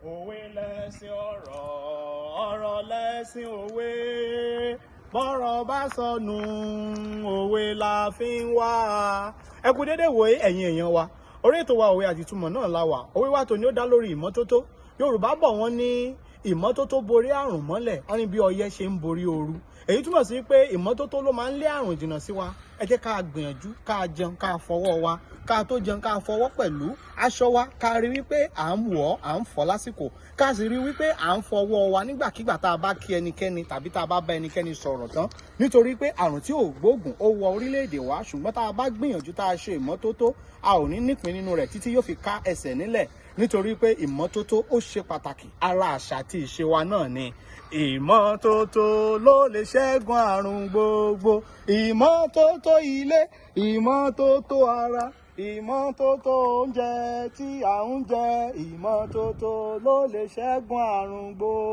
òwe lẹ̀sìn ọ̀rọ̀, ọ̀rọ̀ lẹ̀sìn òwe. Bọ́rọ̀ bá sọnù, òwe la fi ń wá. Ẹ kú dédé wòye ẹ̀yin èèyàn wa. Orí ètò wa òwe àti ìtumọ̀ náà la wà. Òwe wa tòní ó dá lórí ìmọ́tótó. Yorùbá bọ̀ wọ́n ní ìmọ́tótó borí àrùn mọ́lẹ̀. Wọ́n ní bí ọyẹ́ ṣe ń borí ooru. Èyí túmọ̀ sí pé ìmọ́tótó ló máa ń lé àrùn jìnnà sí wa. Ẹ jẹ́ ká gbìyànjú ká jẹun ká fọwọ́ wa, ká tó jẹun ká fọwọ́ pẹ̀lú aṣọ wa, ká rí wípé à ń wọ̀ à ń fọ̀ lásìkò, ká sì rí wípé à ń fọwọ́ wa nígbàkigbà tá a bá kí ẹnikẹ́ni tàbí tá a bá bá ẹnikẹ́ni sọ̀rọ̀ tán, nítorí pé àrùn tí ò gbóògùn ó wọ orílẹ̀-èdè wa, ṣùgbọ́n tá a bá gbìyànjú tá a ṣe ìmọ́tótó a ò ní nípìn nínú rẹ̀ títí yóò fi ká ẹsẹ̀ nílẹ̀, nítorí pé ìmọ́tótó ó ṣe pàtàkì, ara àṣà àti ìṣe wa náà ni. Ìmọ́tótó ló lè ṣẹ́gun àrùn gbogbo. Ìmọ́tótó ilé, ìmọ́tótó ara, ìmọ́tótó oúnjẹ tí à ń jẹ, ìmọ́tótó ló lè ṣẹ́gun àrùn gbogbo.